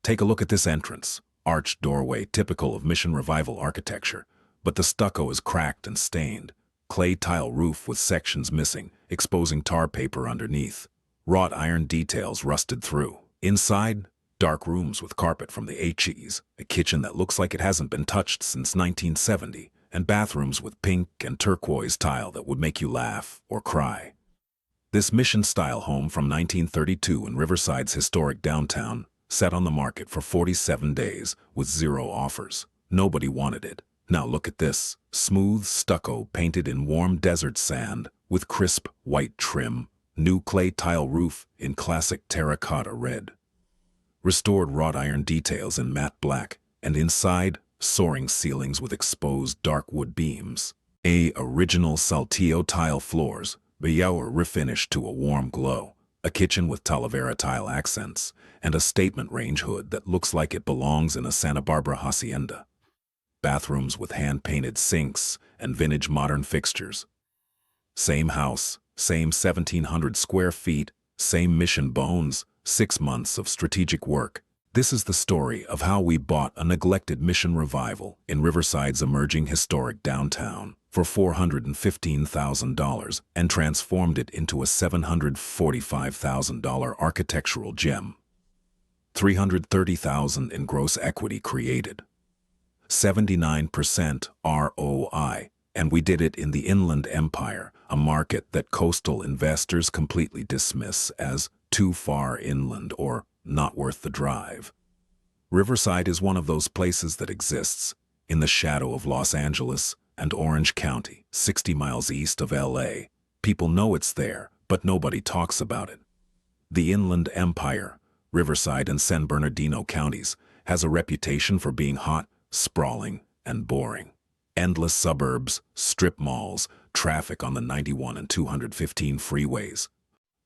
Take a look at this entrance. Arched doorway typical of Mission Revival architecture, but the stucco is cracked and stained. Clay tile roof with sections missing, exposing tar paper underneath. Wrought iron details rusted through. Inside, dark rooms with carpet from the 80s, a kitchen that looks like it hasn't been touched since 1970, and bathrooms with pink and turquoise tile that would make you laugh or cry. This Mission-style home from 1932 in Riverside's historic downtown sat on the market for 47 days with 0 offers. Nobody wanted it. Now look at this. Smooth stucco painted in warm desert sand with crisp white trim. New clay tile roof in classic terracotta red. Restored wrought iron details in matte black, and inside, soaring ceilings with exposed dark wood beams. Original saltillo tile floors, Bayauer refinished to a warm glow. A kitchen with Talavera tile accents, and a statement range hood that looks like it belongs in a Santa Barbara hacienda. Bathrooms with hand-painted sinks and vintage modern fixtures. Same house, same 1,700 square feet, same mission bones, 6 months of strategic work. This is the story of how we bought a neglected Mission Revival in Riverside's emerging historic downtown for $415,000 and transformed it into a $745,000 architectural gem. $330,000 in gross equity created. 79% ROI, and we did it in the Inland Empire, a market that coastal investors completely dismiss as too far inland or not worth the drive. Riverside is one of those places that exists in the shadow of Los Angeles and Orange County, 60 miles east of LA. People know it's there, but nobody talks about it. The Inland Empire, Riverside and San Bernardino counties, has a reputation for being hot, sprawling, and boring. Endless suburbs, strip malls, traffic on the 91 and 215 freeways.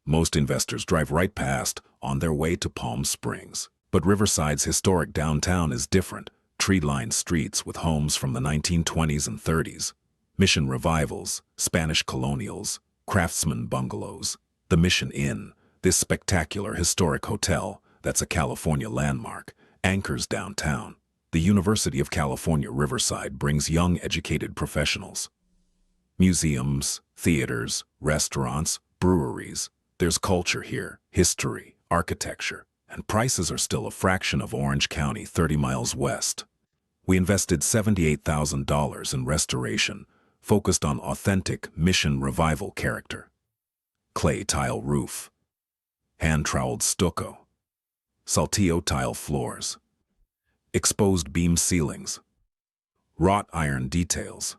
Most investors drive right past on their way to Palm Springs. But Riverside's historic downtown is different. Tree-lined streets with homes from the 1920s and 30s. Mission Revivals, Spanish Colonials, Craftsman bungalows. The Mission Inn, this spectacular historic hotel that's a California landmark, anchors downtown. The University of California Riverside brings young educated professionals. Museums, theaters, restaurants, breweries. There's culture here, history, architecture, and prices are still a fraction of Orange County 30 miles west. We invested $78,000 in restoration, focused on authentic Mission Revival character. Clay tile roof, hand-troweled stucco, saltillo tile floors, exposed beam ceilings, wrought iron details,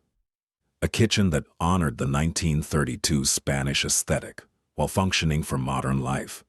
a kitchen that honored the 1932 Spanish aesthetic while functioning for modern life.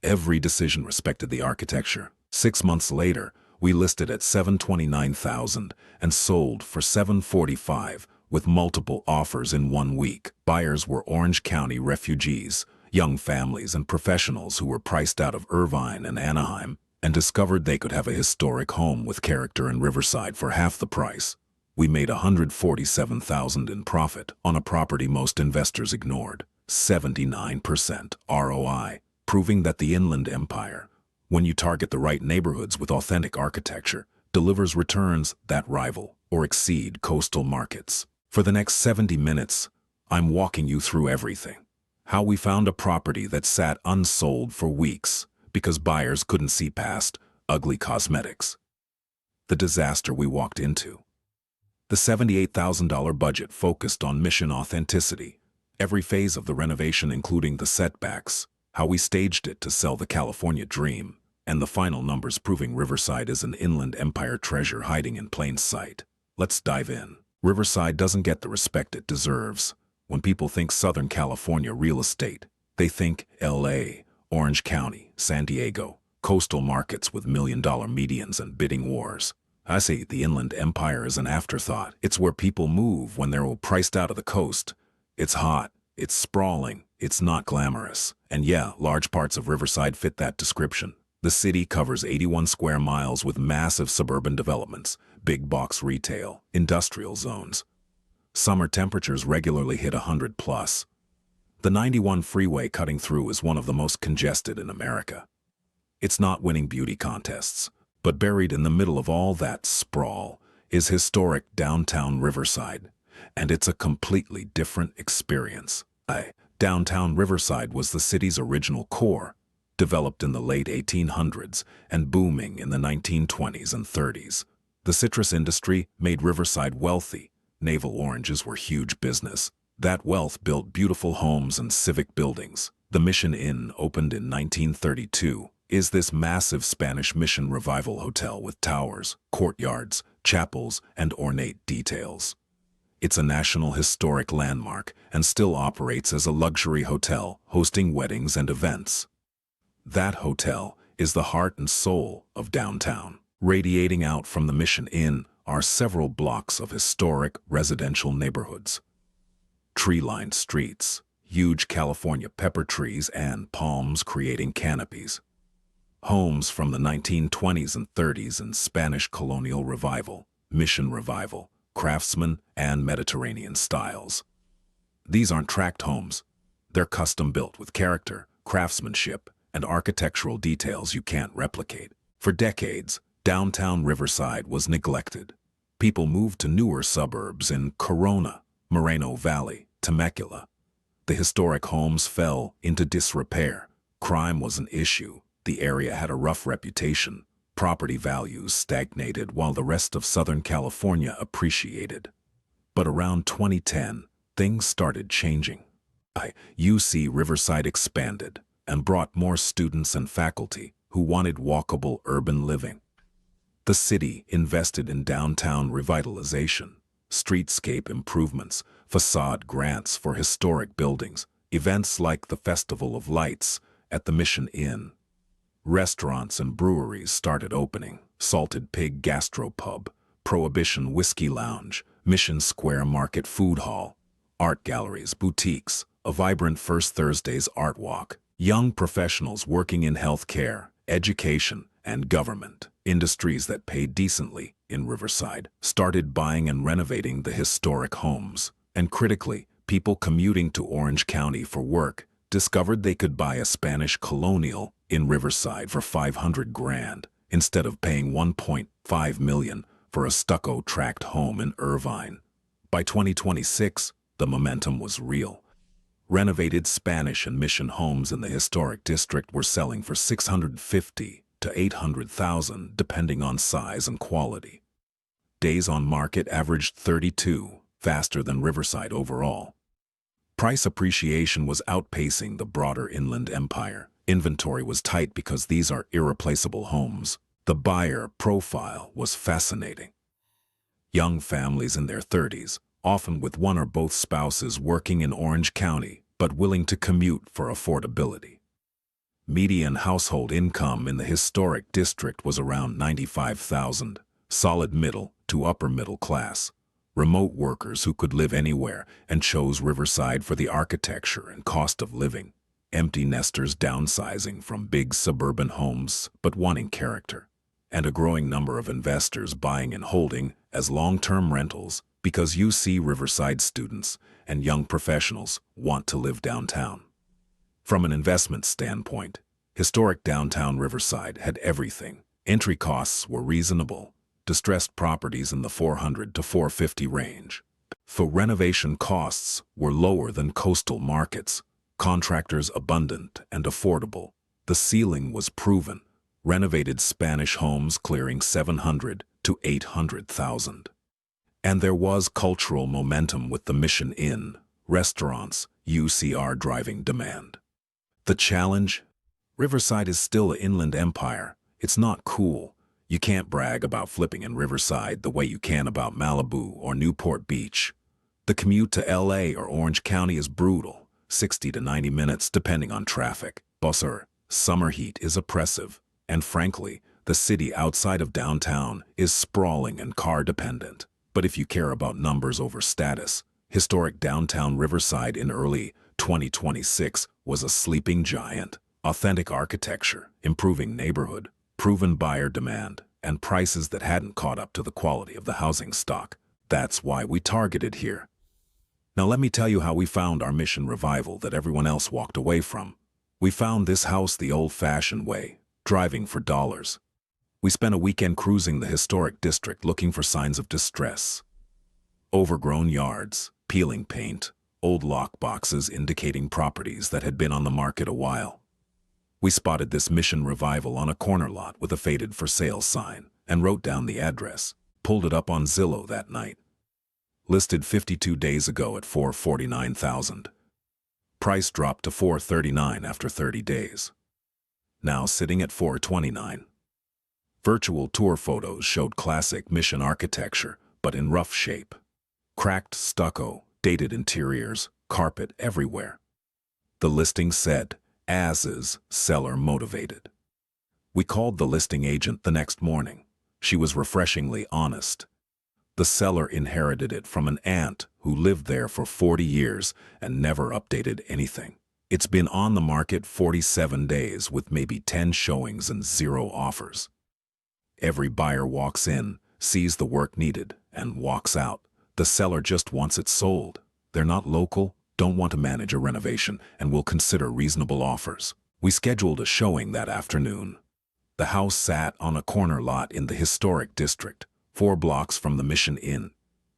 Every decision respected the architecture. 6 months later, we listed at $729,000 and sold for $745,000 with multiple offers in 1 week. Buyers were Orange County refugees, young families and professionals who were priced out of Irvine and Anaheim and discovered they could have a historic home with character in Riverside for half the price. We made $147,000 in profit on a property most investors ignored. 79% ROI. Proving that the Inland Empire, when you target the right neighborhoods with authentic architecture, delivers returns that rival or exceed coastal markets. For the next 70 minutes, I'm walking you through everything. How we found a property that sat unsold for weeks because buyers couldn't see past ugly cosmetics. The disaster we walked into. The $78,000 budget focused on mission authenticity. Every phase of the renovation, including the setbacks, how we staged it to sell the California dream, and the final numbers proving Riverside is an Inland Empire treasure hiding in plain sight. Let's dive in. Riverside doesn't get the respect it deserves. When people think Southern California real estate, they think LA, Orange County, San Diego, coastal markets with million-dollar medians and bidding wars. I say the Inland Empire is an afterthought. It's where people move when they're priced out of the coast. It's hot, it's sprawling, it's not glamorous. And yeah, large parts of Riverside fit that description. The city covers 81 square miles with massive suburban developments, big box retail, industrial zones. Summer temperatures regularly hit 100 plus. The 91 freeway cutting through is one of the most congested in America. It's not winning beauty contests, But buried in the middle of all that sprawl is historic downtown Riverside, and it's a completely different experience. Downtown Riverside was the city's original core, developed in the late 1800s and booming in the 1920s and 30s. The citrus industry made Riverside wealthy. Navel oranges were huge business. That wealth built beautiful homes and civic buildings. The Mission Inn, opened in 1932, is this massive Spanish Mission Revival hotel with towers, courtyards, chapels, and ornate details. It's a National Historic Landmark and still operates as a luxury hotel, hosting weddings and events. That hotel is the heart and soul of downtown. Radiating out from the Mission Inn are several blocks of historic residential neighborhoods. Tree-lined streets, huge California pepper trees and palms creating canopies. Homes from the 1920s and 30s and Spanish Colonial Revival, Mission Revival, Craftsman, and Mediterranean styles. These aren't tract homes. They're custom-built with character, craftsmanship, and architectural details you can't replicate. For decades, downtown Riverside was neglected. People moved to newer suburbs in Corona, Moreno Valley, Temecula. The historic homes fell into disrepair. Crime was an issue. The area had a rough reputation. Property values stagnated while the rest of Southern California appreciated. But around 2010, things started changing. UC Riverside expanded and brought more students and faculty who wanted walkable urban living. The city invested in downtown revitalization, streetscape improvements, facade grants for historic buildings, events like the Festival of Lights at the Mission Inn. Restaurants and breweries started opening: Salted Pig Gastropub, Prohibition Whiskey Lounge, Mission Square Market Food Hall, art galleries, boutiques, a vibrant First Thursdays art walk. Young professionals working in healthcare, education, and government, industries that paid decently in Riverside, started buying and renovating the historic homes. And critically, people commuting to Orange County for work discovered they could buy a Spanish Colonial in Riverside for $500,000 instead of paying $1.5 million for a stucco tract home in Irvine. By 2026, the momentum was real. Renovated Spanish and Mission homes in the historic district were selling for $650,000 to $800,000 depending on size and quality. Days on market averaged 32, faster than Riverside overall. Price appreciation was outpacing the broader inland empire. Inventory was tight because these are irreplaceable homes. The buyer profile was fascinating. Young families in their 30s, often with one or both spouses working in Orange County, but willing to commute for affordability. Median household income in the historic district was around $95,000, solid middle to upper middle class. Remote workers who could live anywhere and chose Riverside for the architecture and cost of living. Empty nesters downsizing from big suburban homes but wanting character. And a growing number of investors buying and holding as long-term rentals because UC Riverside students and young professionals want to live downtown. From an investment standpoint, historic downtown Riverside had everything. Entry costs were reasonable. Distressed properties in the $400 to $450 range. For renovation costs were lower than coastal markets. Contractors abundant and affordable. The ceiling was proven. Renovated Spanish homes clearing $700,000 to $800,000. And there was cultural momentum with the Mission Inn, restaurants, UCR driving demand. The challenge? Riverside is still an inland empire. It's not cool. You can't brag about flipping in Riverside the way you can about Malibu or Newport Beach. The commute to LA or Orange County is brutal, 60 to 90 minutes depending on traffic. Summer heat is oppressive. And frankly, the city outside of downtown is sprawling and car-dependent. But if you care about numbers over status, historic downtown Riverside in early 2026 was a sleeping giant. Authentic architecture, improving neighborhood, proven buyer demand, and prices that hadn't caught up to the quality of the housing stock. That's why we targeted here. Now let me tell you how we found our Mission Revival that everyone else walked away from. We found this house the old-fashioned way, driving for dollars. We spent a weekend cruising the historic district looking for signs of distress. Overgrown yards, peeling paint, old lock boxes indicating properties that had been on the market a while. We spotted this Mission Revival on a corner lot with a faded for sale sign and wrote down the address, pulled it up on Zillow that night. Listed 52 days ago at $449,000. Price dropped to $439 after 30 days. Now sitting at $429. Virtual tour photos showed classic Mission architecture, but in rough shape. Cracked stucco, dated interiors, carpet everywhere. The listing said, as is, seller motivated. We called the listing agent the next morning. She was refreshingly honest. The seller inherited it from an aunt who lived there for 40 years and never updated anything. It's been on the market 47 days with maybe 10 showings and 0 offers. Every buyer walks in, sees the work needed, and walks out. The seller just wants it sold. They're not local, don't want to manage a renovation, and will consider reasonable offers. We scheduled a showing that afternoon. The house sat on a corner lot in the historic district, 4 blocks from the Mission Inn.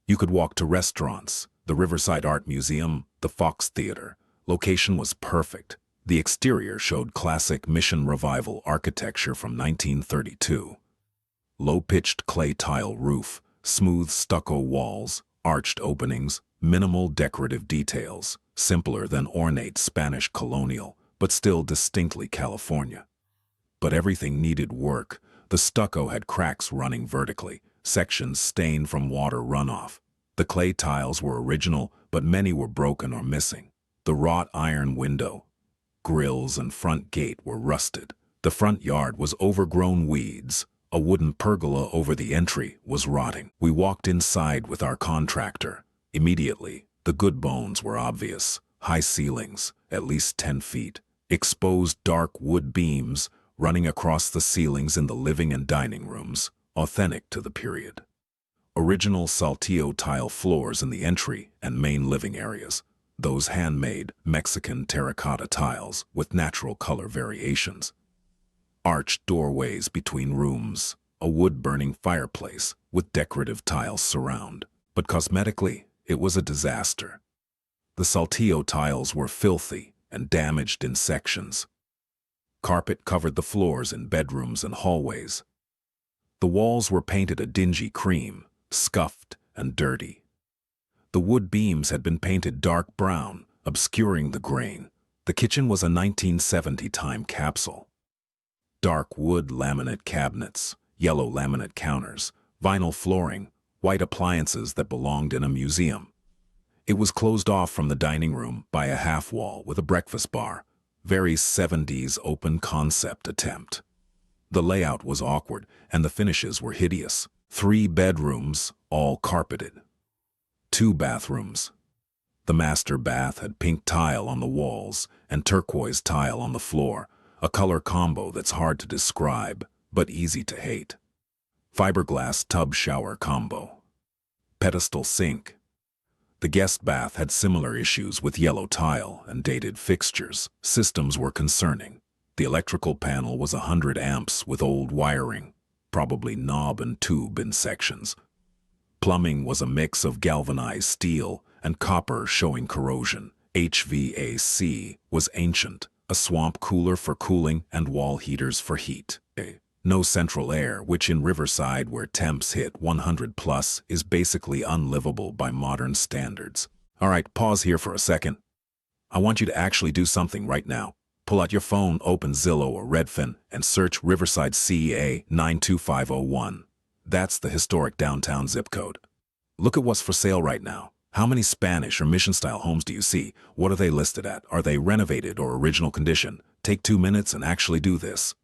You could walk to restaurants, the Riverside Art Museum, the Fox Theater. Location was perfect. The exterior showed classic Mission Revival architecture from 1932. Low-pitched clay tile roof, smooth stucco walls, arched openings, minimal decorative details, simpler than ornate Spanish Colonial, but still distinctly California. But everything needed work. The stucco had cracks running vertically, sections stained from water runoff. The clay tiles were original, but many were broken or missing. The wrought iron window, grills, and front gate were rusted. The front yard was overgrown weeds. A wooden pergola over the entry was rotting. We walked inside with our contractor. Immediately, the good bones were obvious. High ceilings, at least 10 feet. Exposed dark wood beams running across the ceilings in the living and dining rooms, authentic to the period. Original saltillo tile floors in the entry and main living areas. Those handmade Mexican terracotta tiles with natural color variations. Arched doorways between rooms, a wood-burning fireplace with decorative tiles surround. But cosmetically, it was a disaster. The saltillo tiles were filthy and damaged in sections. Carpet covered the floors in bedrooms and hallways. The walls were painted a dingy cream, scuffed and dirty. The wood beams had been painted dark brown, obscuring the grain. The kitchen was a 1970 time capsule. Dark wood laminate cabinets, yellow laminate counters, vinyl flooring, white appliances that belonged in a museum. It was closed off from the dining room by a half wall with a breakfast bar. Very 70s open concept attempt. The layout was awkward and the finishes were hideous. 3 bedrooms, all carpeted. 2 bathrooms. The master bath had pink tile on the walls and turquoise tile on the floor, a color combo that's hard to describe, but easy to hate. Fiberglass tub shower combo. Pedestal sink. The guest bath had similar issues with yellow tile and dated fixtures. Systems were concerning. The electrical panel was 100 amps with old wiring, probably knob and tube in sections. Plumbing was a mix of galvanized steel and copper showing corrosion. HVAC was ancient, a swamp cooler for cooling and wall heaters for heat. No central air, which in Riverside, where temps hit 100 plus, is basically unlivable by modern standards. All right, pause here for a second. I want you to actually do something right now. Pull out your phone, open Zillow or Redfin, and search Riverside CEA 92501. That's the historic downtown zip code. Look at what's for sale right now. How many Spanish or Mission-style homes do you see? What are they listed at? Are they renovated or original condition? Take 2 minutes and actually do this.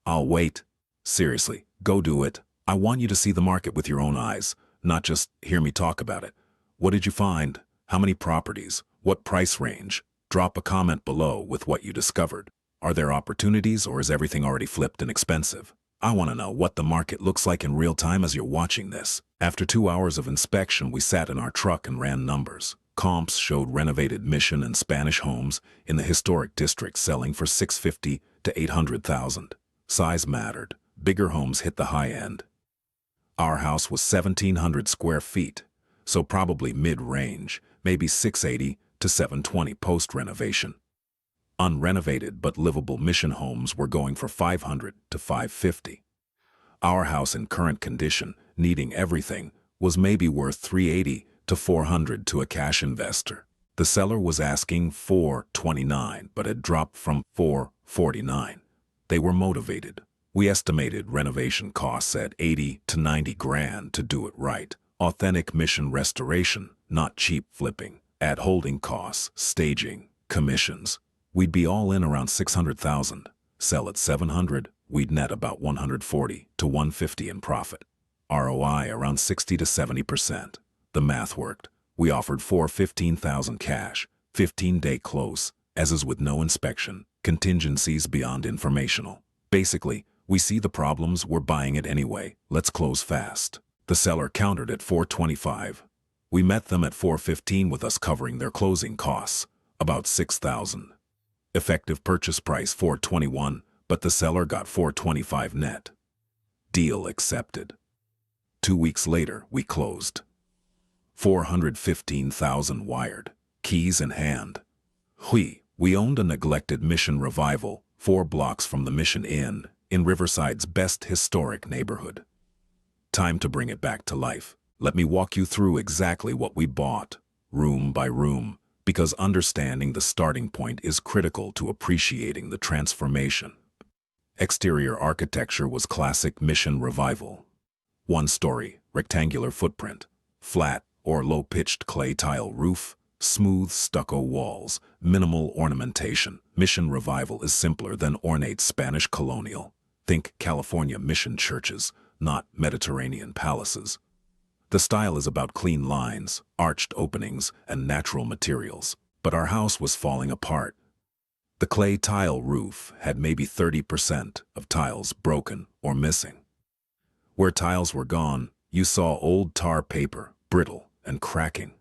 I'll wait. Seriously, go do it. I want you to see the market with your own eyes, not just hear me talk about it. What did you find? How many properties? What price range? Drop a comment below with what you discovered. Are there opportunities or is everything already flipped and expensive? I want to know what the market looks like in real time as you're watching this. After 2 hours of inspection, we sat in our truck and ran numbers. Comps showed Renovated Mission and Spanish homes in the historic district selling for $650,000 to $800,000. Size mattered. Bigger homes hit the high end. Our house was 1,700 square feet, so probably mid-range, maybe 680 to 720 post-renovation. Unrenovated but livable Mission homes were going for 500 to 550. Our house in current condition, needing everything, was maybe worth 380 to 400 to a cash investor. The seller was asking $429, but had dropped from $449. They were motivated. We estimated renovation costs at 80 to 90 grand to do it right. Authentic Mission restoration, not cheap flipping. Add holding costs, staging, commissions. We'd be all in around 600,000. Sell at 700, we'd net about 140 to 150 in profit. ROI around 60 to 70%. The math worked. We offered $415,000 cash, 15-day close, as is with no inspection, contingencies beyond informational. Basically, we see the problems, we're buying it anyway, let's close fast. The seller countered at 425. We met them at 415 with us covering their closing costs, about 6,000. Effective purchase price 421, but the seller got 425 net. Deal accepted. 2 weeks later, we closed. 415,000 wired, keys in hand. We owned a neglected Mission Revival, 4 blocks from the Mission Inn, in Riverside's best historic neighborhood. Time to bring it back to life. Let me walk you through exactly what we bought, room by room, because understanding the starting point is critical to appreciating the transformation. Exterior architecture was classic Mission Revival. 1-story, rectangular footprint, flat or low-pitched clay tile roof, smooth stucco walls, minimal ornamentation. Mission Revival is simpler than ornate Spanish Colonial. Think California Mission churches, not Mediterranean palaces. The style is about clean lines, arched openings, and natural materials. But our house was falling apart. The clay tile roof had maybe 30% of tiles broken or missing. Where tiles were gone, you saw old tar paper, brittle and cracking.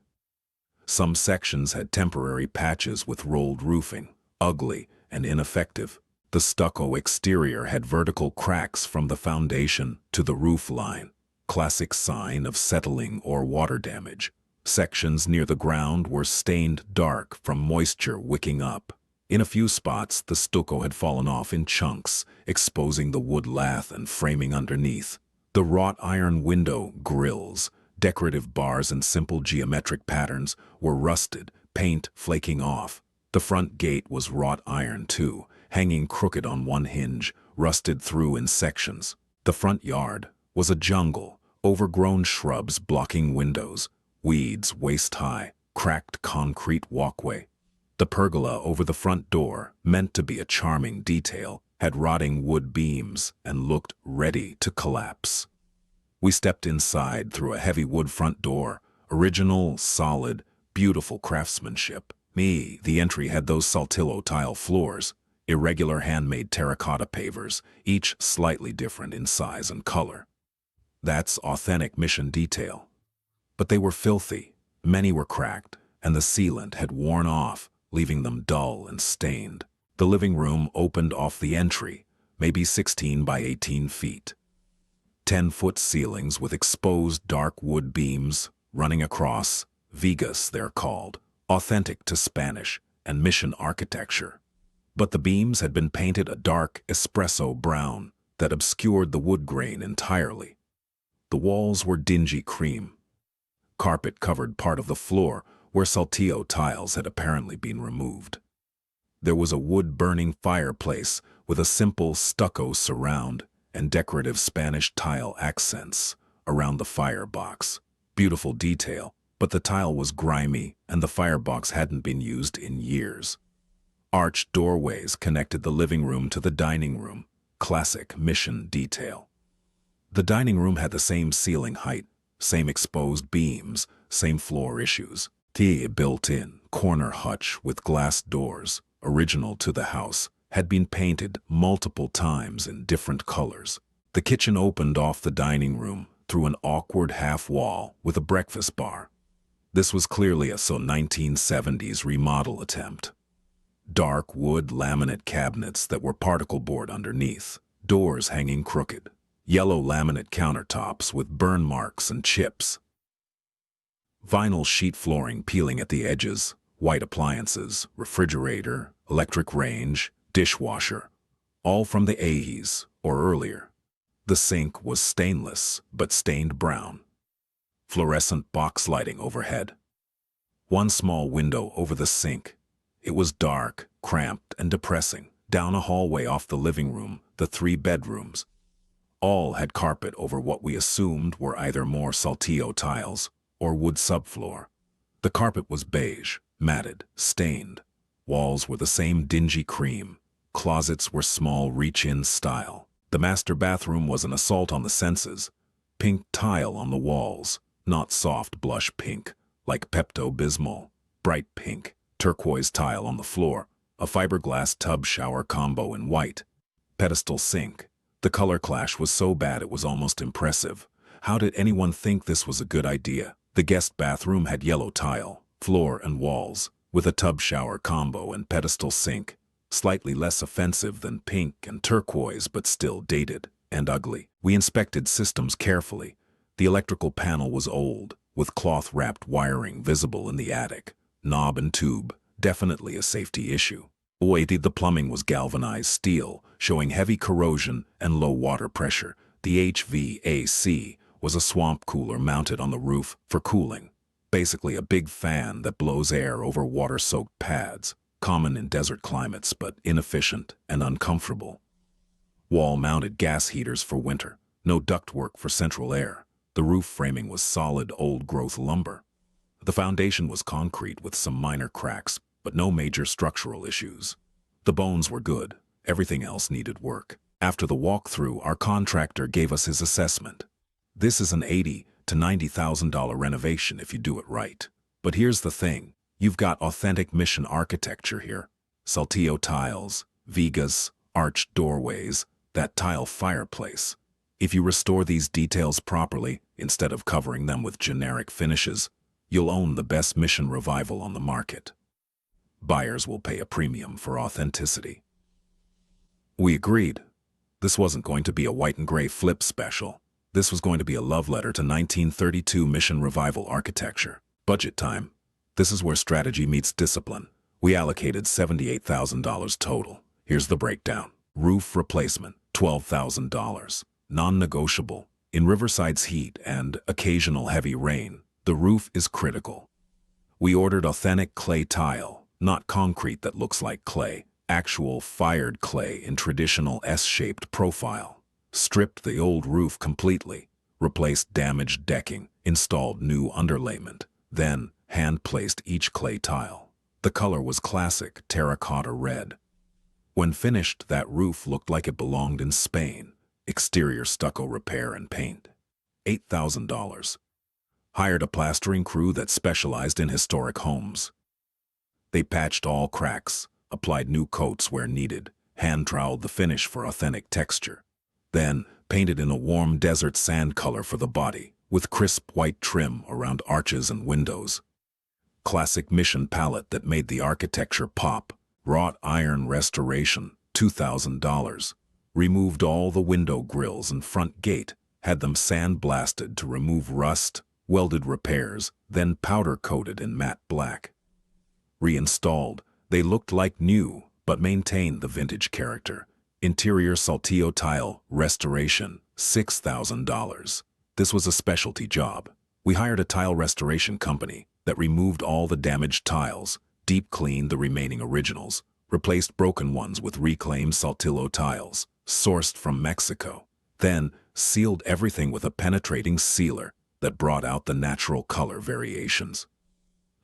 Some sections had temporary patches with rolled roofing, ugly and ineffective. The stucco exterior had vertical cracks from the foundation to the roof line, classic sign of settling or water damage. Sections near the ground were stained dark from moisture wicking up. In a few spots, the stucco had fallen off in chunks, exposing the wood lath and framing underneath. The wrought iron window grills, decorative bars and simple geometric patterns were rusted, paint flaking off. The front gate was wrought iron too, hanging crooked on one hinge, rusted through in sections. The front yard was a jungle, overgrown shrubs blocking windows, weeds waist-high, cracked concrete walkway. The pergola over the front door, meant to be a charming detail, had rotting wood beams and looked ready to collapse. We stepped inside through a heavy wood front door, original, solid, beautiful craftsmanship. The entry had those saltillo tile floors, irregular handmade terracotta pavers, each slightly different in size and color. That's authentic Mission detail. But they were filthy, many were cracked, and the sealant had worn off, leaving them dull and stained. The living room opened off the entry, maybe 16 by 18 feet. 10-foot ceilings with exposed dark wood beams running across, vigas they're called, authentic to Spanish and Mission architecture. But the beams had been painted a dark espresso brown that obscured the wood grain entirely. The walls were dingy cream. Carpet covered part of the floor where saltillo tiles had apparently been removed. There was a wood-burning fireplace with a simple stucco surround and decorative Spanish tile accents around the firebox. Beautiful detail, but the tile was grimy and the firebox hadn't been used in years. Arched doorways connected the living room to the dining room, classic Mission detail. The dining room had the same ceiling height, same exposed beams, same floor issues. The built-in corner hutch with glass doors, original to the house, had been painted multiple times in different colors. The kitchen opened off the dining room through an awkward half wall with a breakfast bar. This was clearly a 1970s remodel attempt. Dark wood laminate cabinets that were particle board underneath. doors hanging crooked, yellow laminate countertops with burn marks and chips, vinyl sheet flooring peeling at the edges, white appliances, refrigerator, electric range, dishwasher, all from the 80s or earlier. The sink was stainless but stained brown. Fluorescent box lighting overhead. One small window over the sink. It was dark, cramped, and depressing. Down a hallway off the living room, the 3 bedrooms. All had carpet over what we assumed were either more saltillo tiles or wood subfloor. The carpet was beige, matted, stained. Walls were the same dingy cream. Closets were small reach-in style. The master bathroom was an assault on the senses. Pink tile on the walls, not soft blush pink, like Pepto-Bismol. Bright pink, turquoise tile on the floor, a fiberglass tub shower combo in white. Pedestal sink. The color clash was so bad it was almost impressive. How did anyone think this was a good idea? The guest bathroom had yellow tile, floor and walls, with a tub shower combo and pedestal sink. Slightly less offensive than pink and turquoise, but still dated and ugly. We inspected systems carefully. The electrical panel was old, with cloth-wrapped wiring visible in the attic. Knob and tube, definitely a safety issue. The plumbing was galvanized steel, showing heavy corrosion and low water pressure. The HVAC was a swamp cooler mounted on the roof for cooling. Basically a big fan that blows air over water-soaked pads. Common in desert climates, but inefficient and uncomfortable. Wall-mounted gas heaters for winter. No ductwork for central air. The roof framing was solid old-growth lumber. The foundation was concrete with some minor cracks, but no major structural issues. The bones were good. Everything else needed work. After the walkthrough, our contractor gave us his assessment. This is an $80,000 to $90,000 renovation if you do it right. But here's the thing. You've got authentic mission architecture here. Saltillo tiles, vigas, arched doorways, that tile fireplace. If you restore these details properly, instead of covering them with generic finishes, you'll own the best mission revival on the market. Buyers will pay a premium for authenticity. We agreed. This wasn't going to be a white and gray flip special. This was going to be a love letter to 1932 mission revival architecture. Budget time. This is where strategy meets discipline. We allocated $78,000 total. Here's the breakdown. Roof replacement, $12,000. Non-negotiable. In Riverside's heat and occasional heavy rain, the roof is critical. We ordered authentic clay tile, not concrete that looks like clay, actual fired clay in traditional S-shaped profile. Stripped the old roof completely, replaced damaged decking, installed new underlayment, then hand-placed each clay tile. The color was classic terracotta red. When finished, that roof looked like it belonged in Spain. Exterior stucco repair and paint. $8,000. Hired a plastering crew that specialized in historic homes. They patched all cracks, applied new coats where needed, hand-troweled the finish for authentic texture. Then painted in a warm desert sand color for the body, with crisp white trim around arches and windows. Classic mission palette that made the architecture pop. Wrought iron restoration, $2,000. Removed all the window grills and front gate, had them sandblasted to remove rust, welded repairs, then powder-coated in matte black. Reinstalled, they looked like new, but maintained the vintage character. Interior saltillo tile restoration, $6,000. This was a specialty job. We hired a tile restoration company that removed all the damaged tiles, deep cleaned the remaining originals, replaced broken ones with reclaimed saltillo tiles, sourced from Mexico, then sealed everything with a penetrating sealer that brought out the natural color variations.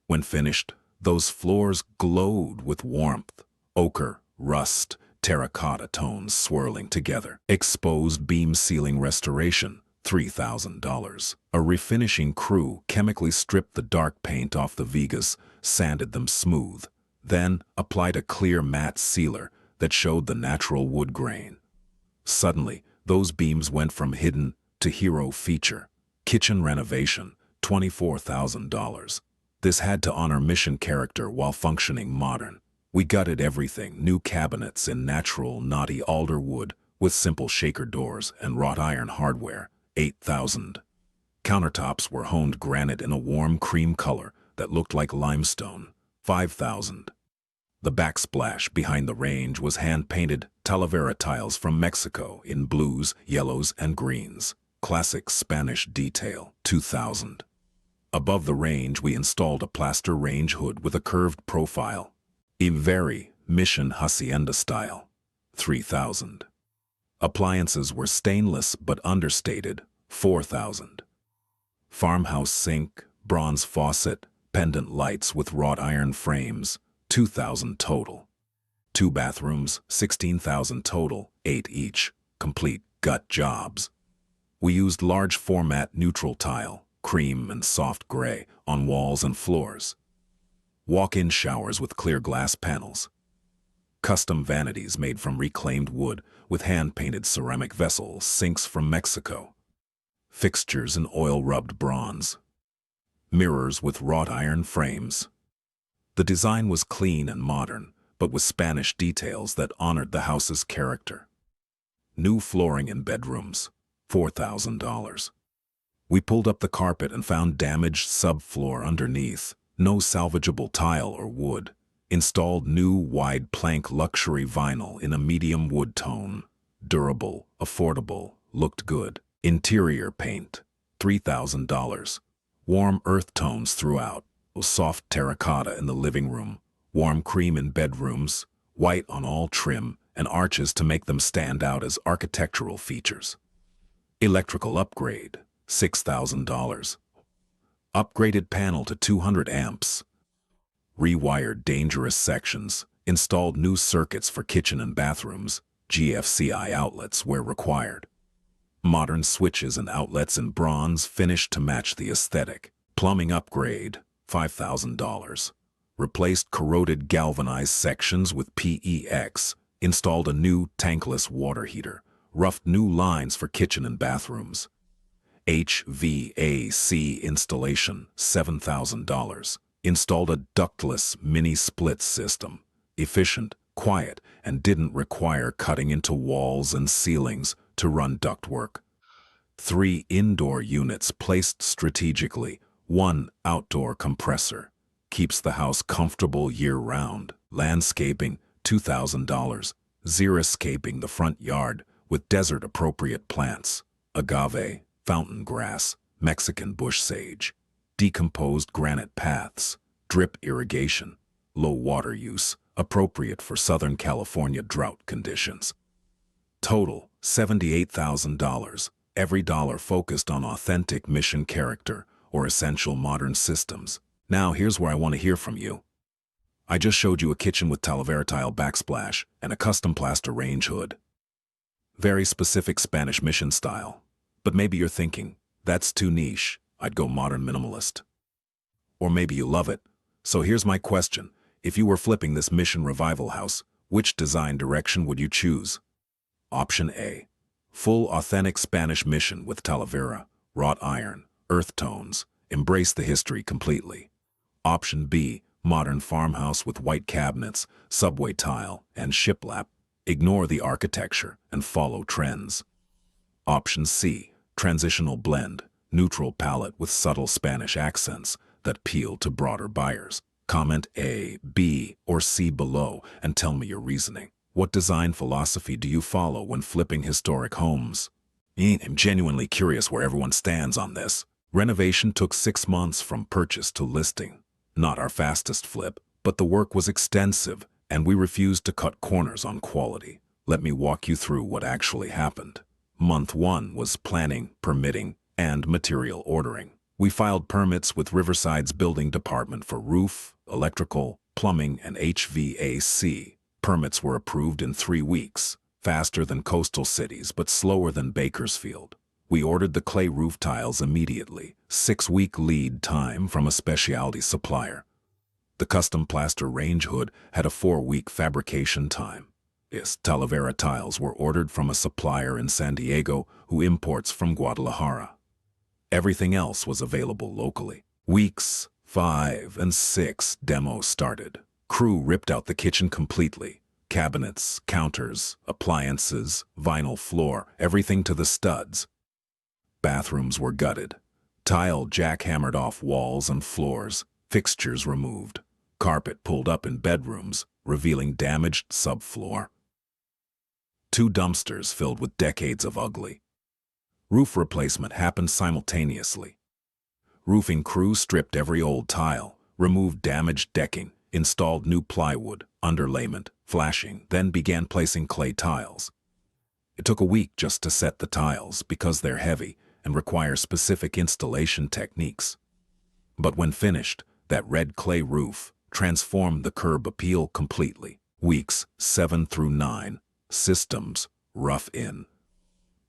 When finished, those floors glowed with warmth, ochre, rust, terracotta tones swirling together. Exposed beam ceiling restoration, $3,000. A refinishing crew chemically stripped the dark paint off the vigas, sanded them smooth, then applied a clear matte sealer that showed the natural wood grain. Suddenly, those beams went from hidden to hero feature. Kitchen renovation, $24,000. This had to honor mission character while functioning modern. We gutted everything, new cabinets in natural, knotty alder wood with simple shaker doors and wrought iron hardware, 8,000. Countertops were honed granite in a warm cream color that looked like limestone, 5,000. The backsplash behind the range was hand-painted Talavera tiles from Mexico in blues, yellows, and greens. Classic Spanish detail, 2,000. Above the range, we installed a plaster range hood with a curved profile. A very Mission Hacienda style, 3,000. Appliances were stainless but understated, 4,000. Farmhouse sink, bronze faucet, pendant lights with wrought iron frames, 2,000 total. 2 bathrooms, 16,000 total, 8 each, complete gut jobs. We used large format neutral tile, cream and soft gray, on walls and floors. Walk-in showers with clear glass panels. Custom vanities made from reclaimed wood with hand-painted ceramic vessels, sinks from Mexico. Fixtures in oil-rubbed bronze. Mirrors with wrought iron frames. The design was clean and modern, but with Spanish details that honored the house's character. New flooring in bedrooms, $4,000. We pulled up the carpet and found damaged subfloor underneath, no salvageable tile or wood. Installed new wide plank luxury vinyl in a medium wood tone. Durable, affordable, looked good. Interior paint, $3,000. Warm earth tones throughout. Soft terracotta in the living room. Warm cream in bedrooms. White on all trim and arches to make them stand out as architectural features. Electrical upgrade, $6,000. Upgraded panel to 200 amps. Rewired dangerous sections, installed new circuits for kitchen and bathrooms, GFCI outlets where required. Modern switches and outlets in bronze finished to match the aesthetic. Plumbing upgrade, $5,000. Replaced corroded galvanized sections with PEX, installed a new tankless water heater, roughed new lines for kitchen and bathrooms. HVAC installation, $7,000. Installed a ductless mini-split system, efficient, quiet, and didn't require cutting into walls and ceilings to run ductwork. 3 indoor units placed strategically, 1 outdoor compressor. Keeps the house comfortable year-round. Landscaping, $2,000. Xeriscaping the front yard with desert-appropriate plants. Agave, fountain grass, Mexican bush sage. Decomposed granite paths. Drip irrigation. Low water use, appropriate for Southern California drought conditions. Total, $78,000. Every dollar focused on authentic mission character or essential modern systems. Now here's where I want to hear from you. I just showed you a kitchen with Talavera tile backsplash and a custom plaster range hood. Very specific Spanish mission style. But maybe you're thinking, that's too niche, I'd go modern minimalist. Or maybe you love it. So here's my question. If you were flipping this mission revival house, which design direction would you choose? Option A. Full authentic Spanish mission with Talavera, wrought iron, earth tones, embrace the history completely. Option B. Modern farmhouse with white cabinets, subway tile, and shiplap. Ignore the architecture and follow trends. Option C. Transitional blend, neutral palette with subtle Spanish accents that appeal to broader buyers. Comment A, B, or C below and tell me your reasoning. What design philosophy do you follow when flipping historic homes? I'm genuinely curious where everyone stands on this. Renovation took 6 months from purchase to listing. Not our fastest flip, but the work was extensive, and we refused to cut corners on quality. Let me walk you through what actually happened. Month 1 was planning, permitting, and material ordering. We filed permits with Riverside's building department for roof, electrical, plumbing, and HVAC. Permits were approved in 3 weeks, faster than coastal cities but slower than Bakersfield. We ordered the clay roof tiles immediately, 6-week lead time from a specialty supplier. The custom plaster range hood had a 4-week fabrication time. Talavera tiles were ordered from a supplier in San Diego who imports from Guadalajara. Everything else was available locally. Weeks 5 and 6 demo started. Crew ripped out the kitchen completely. Cabinets, counters, appliances, vinyl floor, everything to the studs. Bathrooms were gutted. Tile jackhammered off walls and floors, fixtures removed. Carpet pulled up in bedrooms, revealing damaged subfloor. 2 dumpsters filled with decades of ugly. Roof replacement happened simultaneously. Roofing crews stripped every old tile, removed damaged decking, installed new plywood, underlayment, flashing, then began placing clay tiles. It took a week just to set the tiles because they're heavy and require specific installation techniques. But when finished, that red clay roof transformed the curb appeal completely. Weeks 7 through 9. Systems, rough in.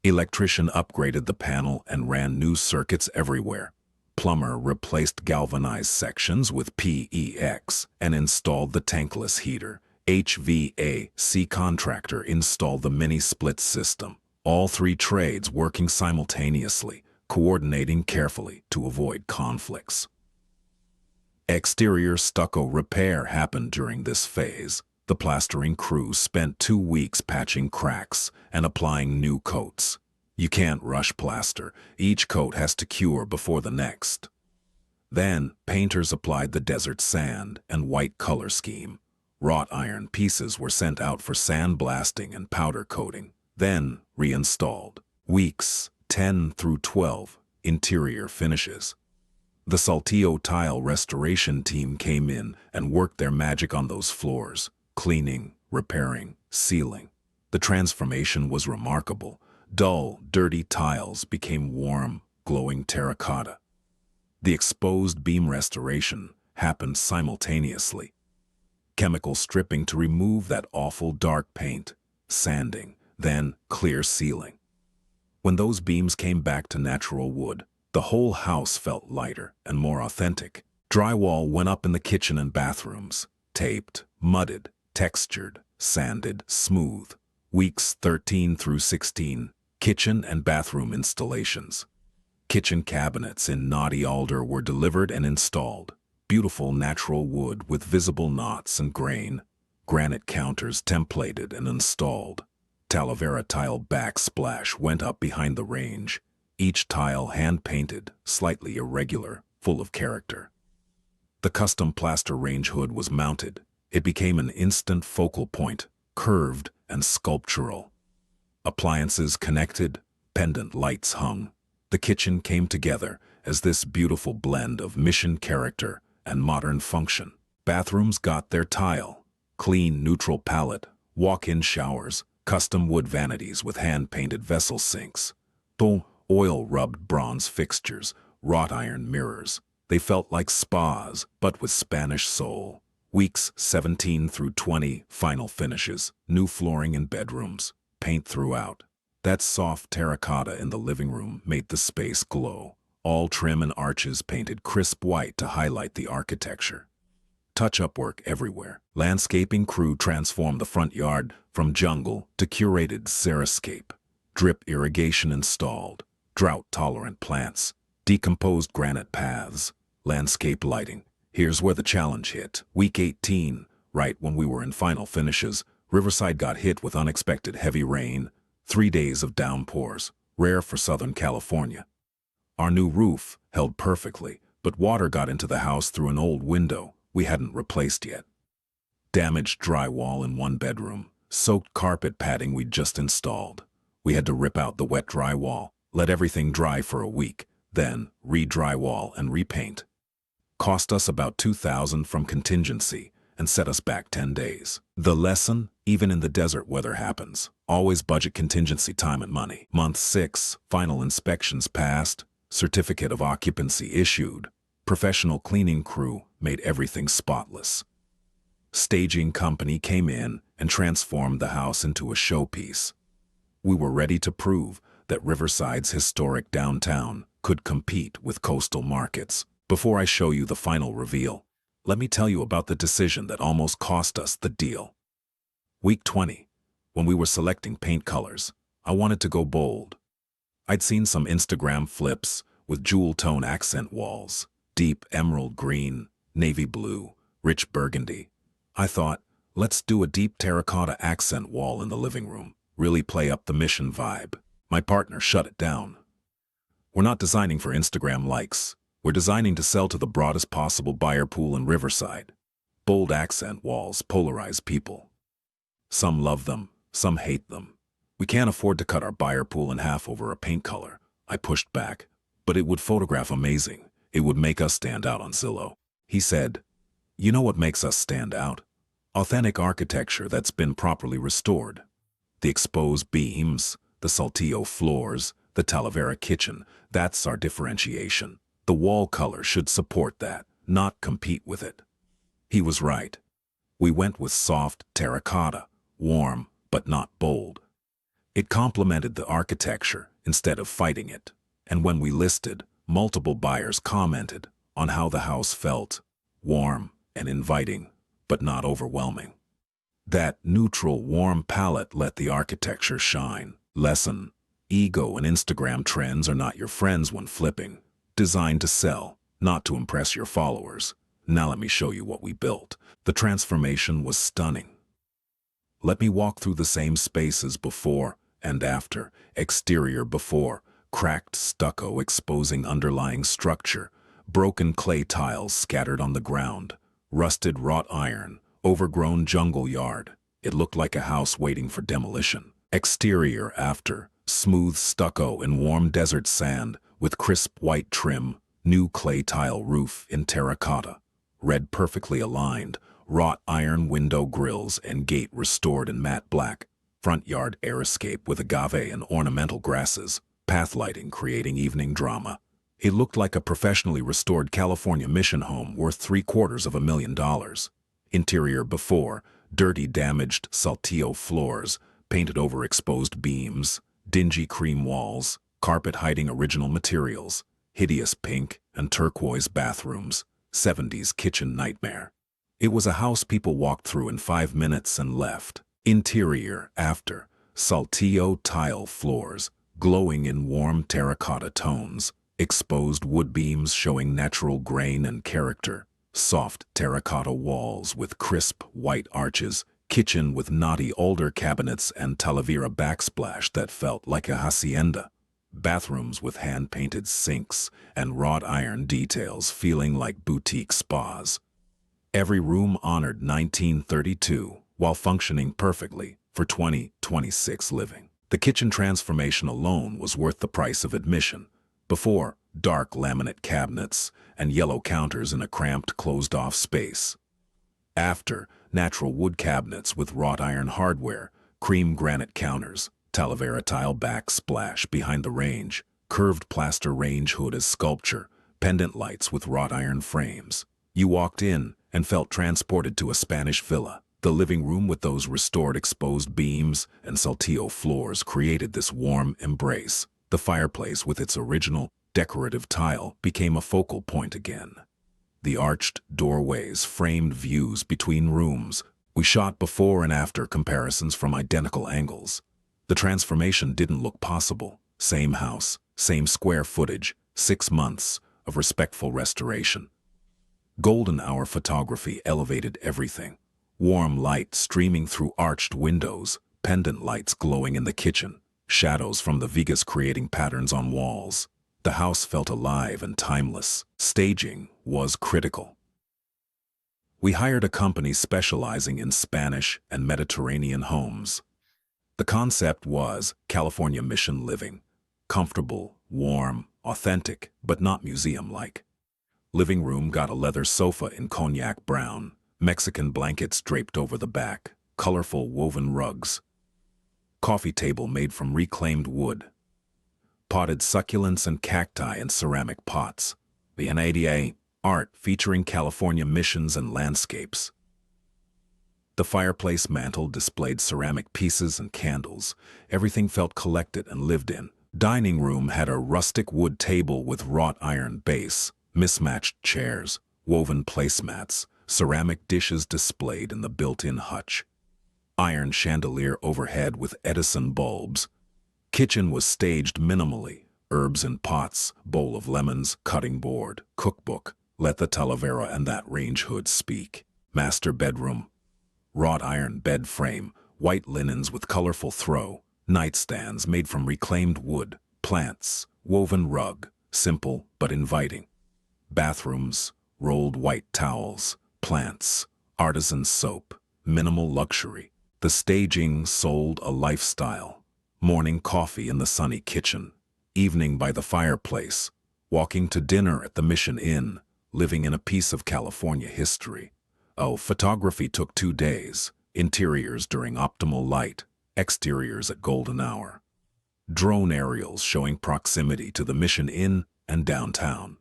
Electrician upgraded the panel and ran new circuits everywhere. Plumber replaced galvanized sections with PEX and installed the tankless heater. HVAC contractor installed the mini-split system. All 3 trades working simultaneously, coordinating carefully to avoid conflicts. Exterior stucco repair happened during this phase. The plastering crew spent 2 weeks patching cracks and applying new coats. You can't rush plaster. Each coat has to cure before the next. Then, painters applied the desert sand and white color scheme. Wrought iron pieces were sent out for sandblasting and powder coating, then reinstalled. Weeks 10 through 12. Interior finishes. The Saltillo tile restoration team came in and worked their magic on those floors, cleaning, repairing, sealing. The transformation was remarkable. Dull, dirty tiles became warm, glowing terracotta. The exposed beam restoration happened simultaneously. Chemical stripping to remove that awful dark paint, sanding, then clear sealing. When those beams came back to natural wood, the whole house felt lighter and more authentic. Drywall went up in the kitchen and bathrooms, taped, mudded, textured, sanded, smooth. Weeks 13 through 16. Kitchen and bathroom installations. Kitchen cabinets in knotty alder were delivered and installed. Beautiful natural wood with visible knots and grain. Granite counters templated and installed. Talavera tile backsplash went up behind the range. Each tile hand-painted, slightly irregular, full of character. The custom plaster range hood was mounted. It became an instant focal point, curved and sculptural. Appliances connected, pendant lights hung. The kitchen came together as this beautiful blend of mission character and modern function. Bathrooms got their tile, clean neutral palette, walk-in showers, custom wood vanities with hand-painted vessel sinks. Oil-rubbed bronze fixtures, wrought iron mirrors. They felt like spas, but with Spanish soul. Weeks 17 through 20, final finishes, new flooring in bedrooms. Paint throughout. That soft terracotta in the living room made the space glow. All trim and arches painted crisp white to highlight the architecture. Touch-up work everywhere. Landscaping crew transformed the front yard from jungle to curated xeriscape. Drip irrigation installed. Drought-tolerant plants. Decomposed granite paths. Landscape lighting. Here's where the challenge hit. Week 18, right when we were in final finishes, Riverside got hit with unexpected heavy rain, 3 days of downpours, rare for Southern California. Our new roof held perfectly, but water got into the house through an old window we hadn't replaced yet. Damaged drywall in one bedroom, soaked carpet padding we'd just installed. We had to rip out the wet drywall, let everything dry for a week, then re-drywall and repaint. Cost us about $2,000 from contingency and set us back 10 days. The lesson, even in the desert weather happens. Always budget contingency time and money. Month 6, final inspections passed, certificate of occupancy issued. Professional cleaning crew made everything spotless. Staging company came in and transformed the house into a showpiece. We were ready to prove that Riverside's historic downtown could compete with coastal markets. Before I show you the final reveal, let me tell you about the decision that almost cost us the deal. Week 20, when we were selecting paint colors, I wanted to go bold. I'd seen some Instagram flips with jewel tone accent walls, deep emerald green, navy blue, rich burgundy. I thought, Let's do a deep terracotta accent wall in the living room. Really play up the mission vibe. My partner shut it down. We're not designing for Instagram likes. We're designing to sell to the broadest possible buyer pool in Riverside. Bold accent walls polarize people. Some love them, some hate them. We can't afford to cut our buyer pool in half over a paint color. I pushed back. But it would photograph amazing. It would make us stand out on Zillow. He said, "You know what makes us stand out? Authentic architecture that's been properly restored. The exposed beams, the saltillo floors, the Talavera kitchen, that's our differentiation. The wall color should support that, not compete with it." He was right. We went with soft terracotta, warm but not bold. It complemented the architecture instead of fighting it. And when we listed, multiple buyers commented on how the house felt, warm and inviting, but not overwhelming. That neutral, warm palette let the architecture shine. Lesson: ego and Instagram trends are not your friends when flipping. Designed to sell, not to impress your followers. Now let me show you what we built. The transformation was stunning. Let me walk through the same spaces before and after. Exterior before, cracked stucco exposing underlying structure, broken clay tiles scattered on the ground, rusted wrought iron, overgrown jungle yard. It looked like a house waiting for demolition. Exterior after, smooth stucco in warm desert sand with crisp white trim, new clay tile roof in terracotta, red perfectly aligned, wrought iron window grills and gate restored in matte black, front yard air escape with agave and ornamental grasses, path lighting creating evening drama. It looked like a professionally restored California mission home worth $750,000. Interior before, dirty damaged saltillo floors, painted over exposed beams, dingy cream walls, carpet hiding original materials, hideous pink and turquoise bathrooms, 70s kitchen nightmare. It was a house people walked through in 5 minutes and left. Interior after, saltillo tile floors, glowing in warm terracotta tones, exposed wood beams showing natural grain and character, soft terracotta walls with crisp white arches, kitchen with knotty alder cabinets and Talavera backsplash that felt like a hacienda, bathrooms with hand-painted sinks and wrought iron details feeling like boutique spas. Every room honored 1932 while functioning perfectly for 2026 living. The kitchen transformation alone was worth the price of admission. Before, dark laminate cabinets and yellow counters in a cramped, closed-off space. After, natural wood cabinets with wrought iron hardware, cream granite counters, Talavera tile backsplash behind the range, curved plaster range hood as sculpture, pendant lights with wrought iron frames. You walked in and felt transported to a Spanish villa. The living room with those restored exposed beams and saltillo floors created this warm embrace. The fireplace with its original decorative tile became a focal point again. The arched doorways framed views between rooms. We shot before and after comparisons from identical angles. The transformation didn't look possible. Same house, same square footage, 6 months of respectful restoration. Golden hour photography elevated everything. Warm light streaming through arched windows, pendant lights glowing in the kitchen, shadows from the vigas creating patterns on walls. The house felt alive and timeless. Staging was critical. We hired a company specializing in Spanish and Mediterranean homes. The concept was California mission living. Comfortable, warm, authentic, but not museum-like. Living room got a leather sofa in cognac brown, Mexican blankets draped over the back, colorful woven rugs. Coffee table made from reclaimed wood. Potted succulents and cacti in ceramic pots. The NADA art featuring California missions and landscapes. The fireplace mantel displayed ceramic pieces and candles. Everything felt collected and lived in. Dining room had a rustic wood table with wrought iron base, mismatched chairs, woven placemats, ceramic dishes displayed in the built-in hutch. Iron chandelier overhead with Edison bulbs. Kitchen was staged minimally. Herbs in pots, bowl of lemons, cutting board, cookbook. Let the Talavera and that range hood speak. Master bedroom. wrought iron bed frame, white linens with colorful throw, nightstands made from reclaimed wood, plants, woven rug, simple but inviting. Bathrooms, rolled white towels, plants, artisan soap, minimal luxury. The staging sold a lifestyle. Morning coffee in the sunny kitchen, evening by the fireplace, walking to dinner at the Mission Inn, living in a piece of California history. Oh, photography took 2 days, interiors during optimal light, exteriors at golden hour. Drone aerials showing proximity to the Mission Inn and downtown.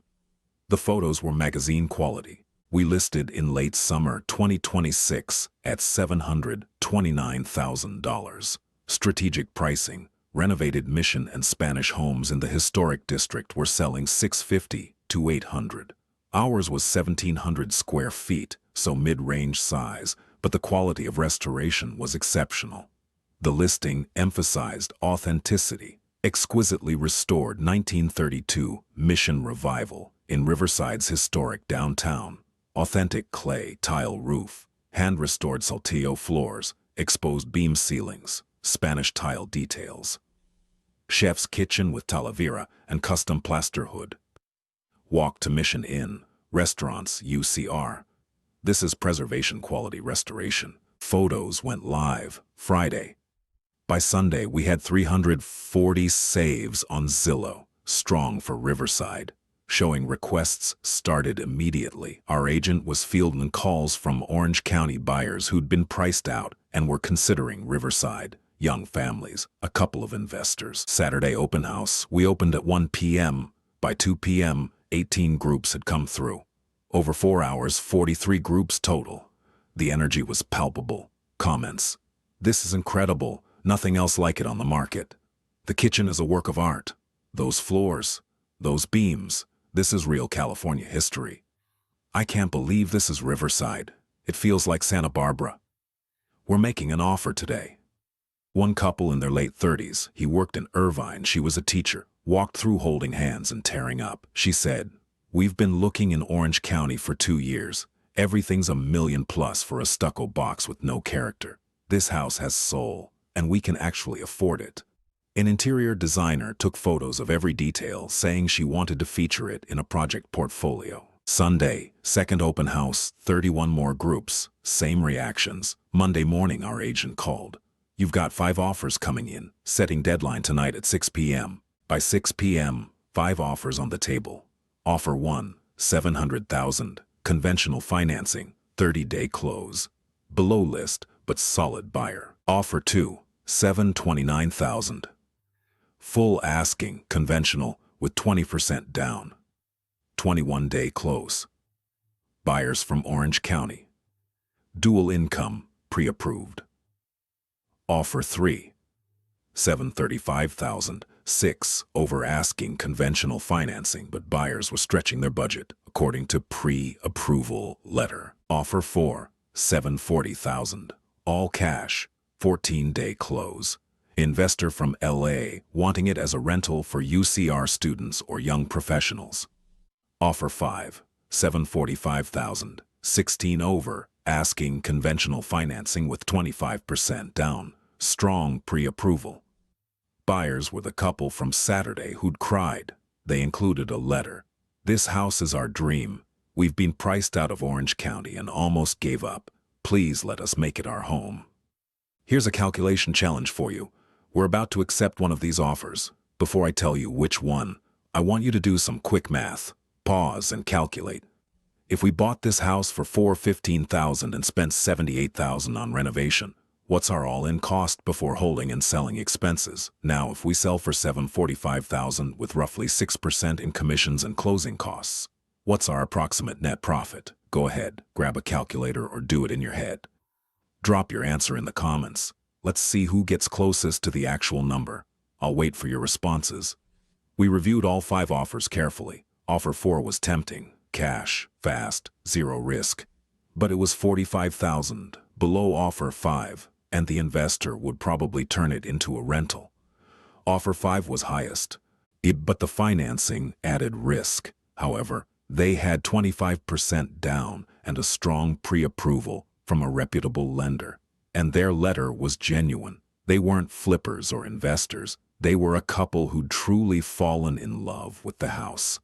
The photos were magazine quality. We listed in late summer 2026 at $729,000. Strategic pricing. Renovated Mission and Spanish homes in the historic district were selling $650 to $800. Ours was 1,700 square feet, so mid-range size, but the quality of restoration was exceptional. The listing emphasized authenticity. Exquisitely restored 1932 Mission Revival in Riverside's historic downtown. Authentic clay tile roof, hand-restored saltillo floors, exposed beam ceilings, Spanish tile details. Chef's kitchen with talavera and custom plaster hood. Walk to Mission Inn, restaurants, UCR. This is preservation quality restoration. Photos went live Friday. By Sunday, we had 340 saves on Zillow, strong for Riverside. Showing requests started immediately. Our agent was fielding calls from Orange County buyers who'd been priced out and were considering Riverside. Young families, a couple of investors. Saturday open house. We opened at 1 p.m. By 2 p.m., 18 groups had come through. Over 4 hours, 43 groups total. The energy was palpable. Comments. This is incredible. Nothing else like it on the market. The kitchen is a work of art. Those floors, those beams, this is real California history. I can't believe this is Riverside. It feels like Santa Barbara. We're making an offer today. One couple in their late 30s, he worked in Irvine, she was a teacher, walked through holding hands and tearing up. She said, "We've been looking in Orange County for 2 years. Everything's $1 million plus for a stucco box with no character. This house has soul, and we can actually afford it." An interior designer took photos of every detail, saying she wanted to feature it in a project portfolio. Sunday, second open house, 31 more groups, same reactions. Monday morning, our agent called. "You've got 5 offers coming in, setting deadline tonight at 6 p.m. By 6 p.m., 5 offers on the table. Offer 1, $700,000, conventional financing, 30-day close. Below list, but solid buyer. Offer 2, $729,000. Full asking, conventional, with 20% down. 21-day close. Buyers from Orange County. Dual income, pre-approved. Offer 3, $735,000. 6, over asking, conventional financing, but buyers were stretching their budget, according to pre-approval letter. Offer 4, $740,000. All cash, 14-day close. Investor from LA wanting it as a rental for UCR students or young professionals. Offer 5, $745,000. 16 over, asking, conventional financing with 25% down. Strong pre-approval. Buyers were the couple from Saturday who'd cried. They included a letter. "This house is our dream. We've been priced out of Orange County and almost gave up. Please let us make it our home." Here's a calculation challenge for you. We're about to accept one of these offers. Before I tell you which one, I want you to do some quick math. Pause and calculate. If we bought this house for $415,000 and spent $78,000 on renovation, what's our all-in cost before holding and selling expenses? Now, if we sell for $745,000 with roughly 6% in commissions and closing costs, what's our approximate net profit? Go ahead, grab a calculator or do it in your head. Drop your answer in the comments. Let's see who gets closest to the actual number. I'll wait for your responses. We reviewed all 5 offers carefully. Offer 4 was tempting. Cash, fast, 0 risk. But it was $45,000, below offer 5, and the investor would probably turn it into a rental. Offer 5 was highest, but the financing added risk. However, they had 25% down and a strong pre-approval, from a reputable lender. And their letter was genuine. They weren't flippers or investors. They were a couple who'd truly fallen in love with the house.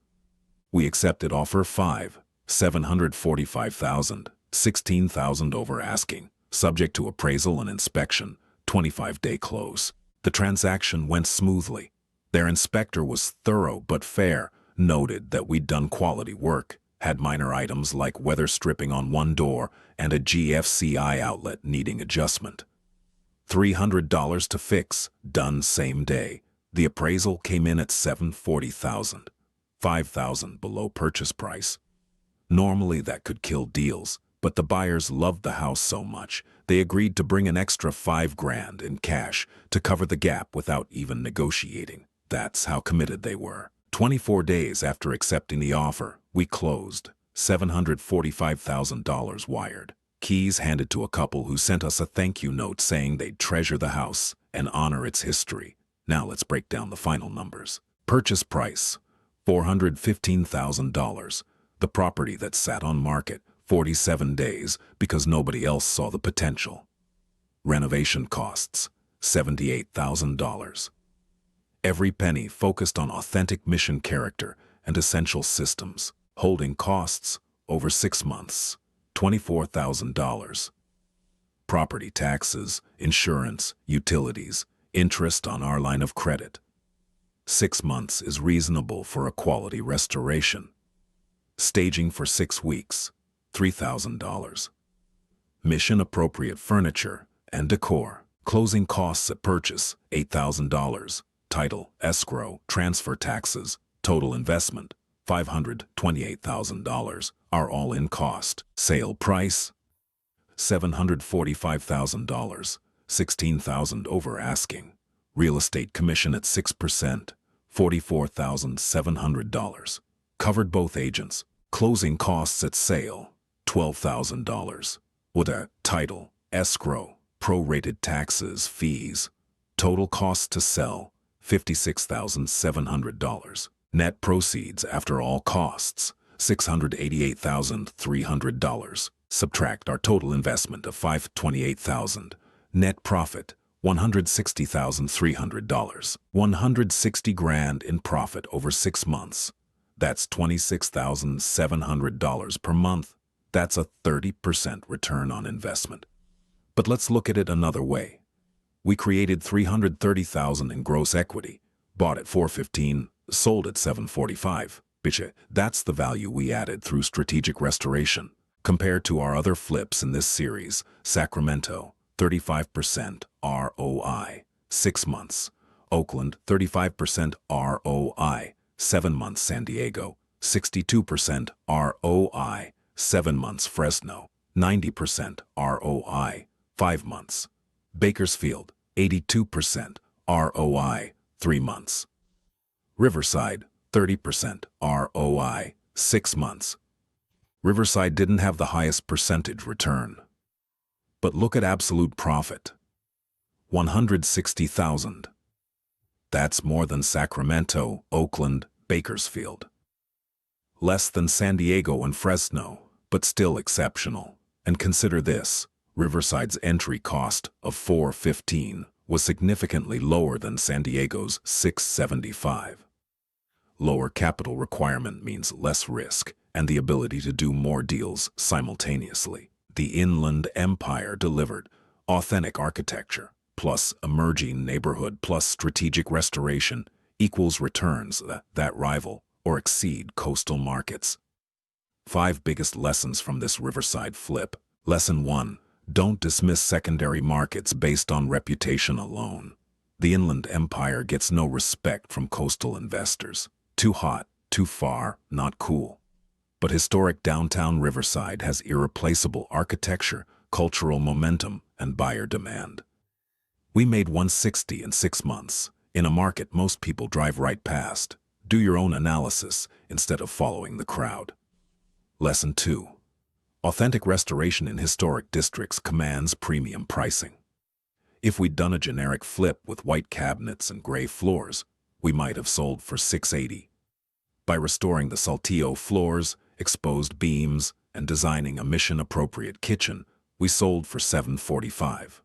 We accepted offer 5, $745,000, $16,000 over asking, subject to appraisal and inspection, 25-day close. The transaction went smoothly. Their inspector was thorough but fair, noted that we'd done quality work, had minor items like weather stripping on one door and a GFCI outlet needing adjustment. $300 to fix, done same day. The appraisal came in at $740,000, $5,000 below purchase price. Normally that could kill deals, but the buyers loved the house so much, they agreed to bring an extra $5,000 in cash to cover the gap without even negotiating. That's how committed they were. 24 days after accepting the offer, we closed. $745,000 wired. Keys handed to a couple who sent us a thank you note saying they'd treasure the house and honor its history. Now let's break down the final numbers. Purchase price, $415,000. The property that sat on market 47 days because nobody else saw the potential. Renovation costs, $78,000. Every penny focused on authentic mission character and essential systems. Holding costs, over 6 months, $24,000. Property taxes, insurance, utilities, interest on our line of credit. 6 months is reasonable for a quality restoration. Staging for 6 weeks, $3,000. Mission-appropriate furniture and decor. Closing costs at purchase, $8,000. Title, escrow, transfer taxes, total investment, $528,000, our all-in cost. Sale price, $745,000, $16,000 over asking. Real estate commission at 6%, $44,700. Covered both agents. Closing costs at sale, $12,000. With a title, escrow, prorated taxes, fees. Total cost to sell, $56,700. Net proceeds after all costs, $688,300. Subtract our total investment of $528,000. Net profit, $160,300. $160,000 in profit over 6 months. That's $26,700 per month. That's a 30% return on investment. But let's look at it another way. We created $330,000 in gross equity, bought at $415,000, sold at $745,000. Bitch, that's the value we added through strategic restoration. Compared to our other flips in this series, Sacramento, 35% ROI, 6 months. Oakland, 35% ROI, 7 months. San Diego, 62% ROI, 7 months. Fresno, 90% ROI, 5 months. Bakersfield, 82% ROI, 3 months. Riverside, 30% ROI, 6 months. Riverside didn't have the highest percentage return. But look at absolute profit. $160,000. That's more than Sacramento, Oakland, Bakersfield. Less than San Diego and Fresno, but still exceptional. And consider this, Riverside's entry cost of $415,000 was significantly lower than San Diego's $675,000. Lower capital requirement means less risk and the ability to do more deals simultaneously. The Inland Empire delivered authentic architecture, plus emerging neighborhood, plus strategic restoration equals returns that rival or exceed coastal markets. 5 biggest lessons from this Riverside flip. Lesson 1. Don't dismiss secondary markets based on reputation alone. The Inland Empire gets no respect from coastal investors. Too hot, too far, not cool. But historic downtown Riverside has irreplaceable architecture, cultural momentum, and buyer demand. We made $160,000 in 6 months, in a market most people drive right past. Do your own analysis instead of following the crowd. Lesson 2. Authentic restoration in historic districts commands premium pricing. If we'd done a generic flip with white cabinets and gray floors, we might have sold for $680,000. By restoring the Saltillo floors, exposed beams, and designing a mission-appropriate kitchen, We sold for $745.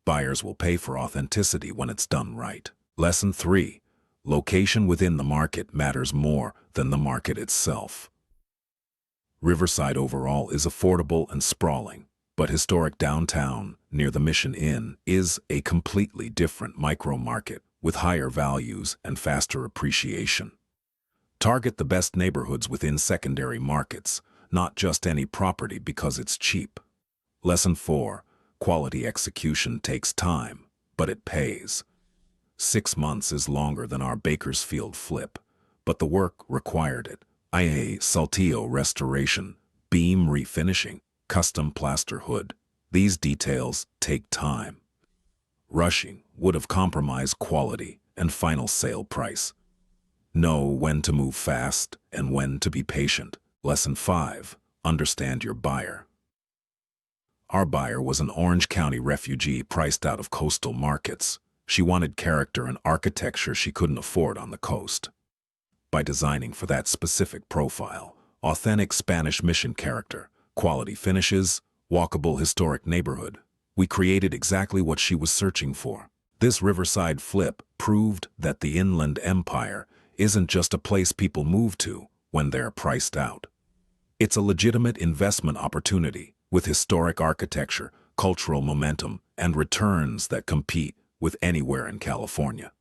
Buyers will pay for authenticity when it's done right. Lesson 3. Location within the market matters more than the market itself. Riverside overall is affordable and sprawling, but historic downtown, near the Mission Inn, is a completely different micro-market with higher values and faster appreciation. Target the best neighborhoods within secondary markets, not just any property because it's cheap. Lesson 4. Quality execution takes time, but it pays. 6 months is longer than our Bakersfield flip, but the work required it. IA Saltillo restoration, beam refinishing, custom plaster hood. These details take time. Rushing would have compromised quality and final sale price. Know when to move fast and when to be patient. Lesson 5. Understand your buyer. Our buyer was an Orange County refugee priced out of coastal markets. She wanted character and architecture she couldn't afford on the coast. By designing for that specific profile, authentic Spanish Mission character, quality finishes, walkable historic neighborhood, we created exactly what she was searching for. This Riverside flip proved that the Inland Empire isn't just a place people move to when they're priced out. It's a legitimate investment opportunity with historic architecture, cultural momentum, and returns that compete with anywhere in California.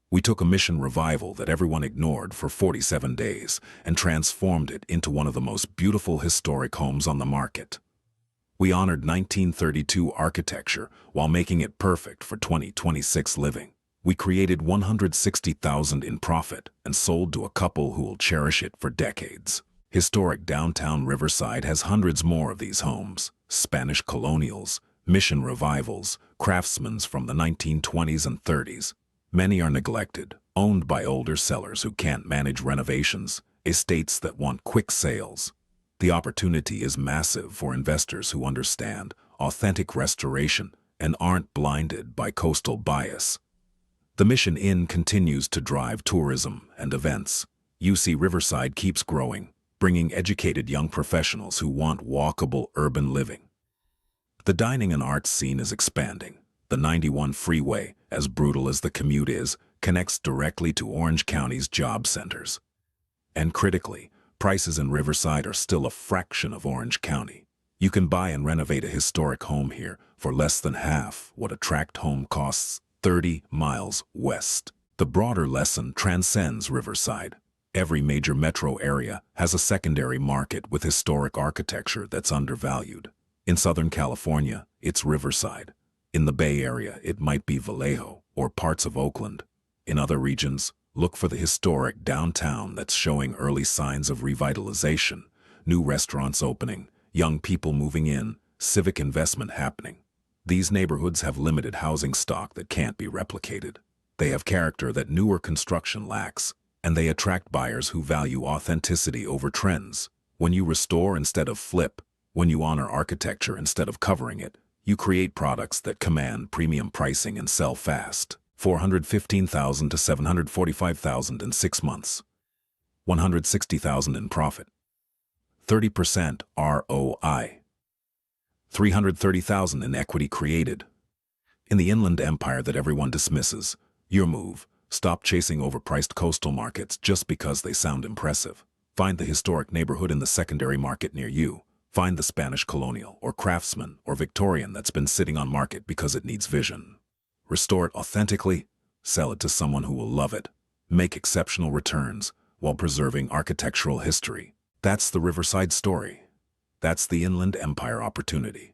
We took a Mission revival that everyone ignored for 47 days and transformed it into one of the most beautiful historic homes on the market. We honored 1932 architecture while making it perfect for 2026 living. We created $160,000 in profit and sold to a couple who will cherish it for decades. Historic Downtown Riverside has hundreds more of these homes, Spanish colonials, Mission revivals, craftsmen from the 1920s and 30s. Many are neglected, owned by older sellers who can't manage renovations, estates that want quick sales. The opportunity is massive for investors who understand authentic restoration and aren't blinded by coastal bias. The Mission Inn continues to drive tourism and events. UC Riverside keeps growing, bringing educated young professionals who want walkable urban living. The dining and arts scene is expanding. The 91 freeway, as brutal as the commute is, connects directly to Orange County's job centers. And critically, prices in Riverside are still a fraction of Orange County. You can buy and renovate a historic home here for less than half what a tract home costs 30 miles west. The broader lesson transcends Riverside. Every major metro area has a secondary market with historic architecture that's undervalued. In Southern California, it's Riverside. In the Bay Area, it might be Vallejo or parts of Oakland. In other regions, look for the historic downtown that's showing early signs of revitalization, new restaurants opening, young people moving in, civic investment happening. These neighborhoods have limited housing stock that can't be replicated. They have character that newer construction lacks, and they attract buyers who value authenticity over trends. When you restore instead of flip, when you honor architecture instead of covering it, you create products that command premium pricing and sell fast. $415,000 to $745,000 in 6 months. $160,000 in profit. 30% ROI. $330,000 in equity created. In the Inland Empire that everyone dismisses, your move. Stop chasing overpriced coastal markets just because they sound impressive. Find the historic neighborhood in the secondary market near you. Find the Spanish colonial or craftsman or Victorian that's been sitting on market because it needs vision. Restore it authentically, sell it to someone who will love it. Make exceptional returns while preserving architectural history. That's the Riverside story. That's the Inland Empire opportunity.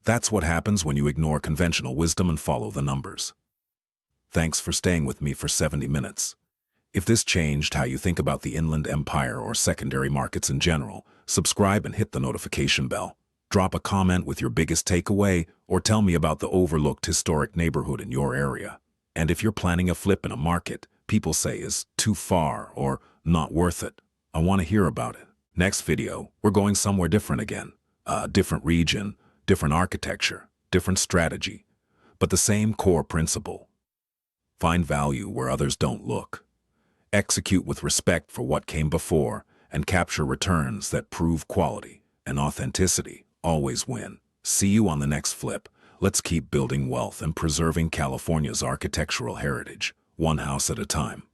That's what happens when you ignore conventional wisdom and follow the numbers. Thanks for staying with me for 70 minutes. If this changed how you think about the Inland Empire or secondary markets in general, subscribe and hit the notification bell. Drop a comment with your biggest takeaway or tell me about the overlooked historic neighborhood in your area. And if you're planning a flip in a market people say is too far or not worth it, I want to hear about it. Next video, we're going somewhere different again. A different region, different architecture, different strategy, but the same core principle. Find value where others don't look. Execute with respect for what came before and capture returns that prove quality and authenticity always win. See you on the next flip. Let's keep building wealth and preserving California's architectural heritage, one house at a time.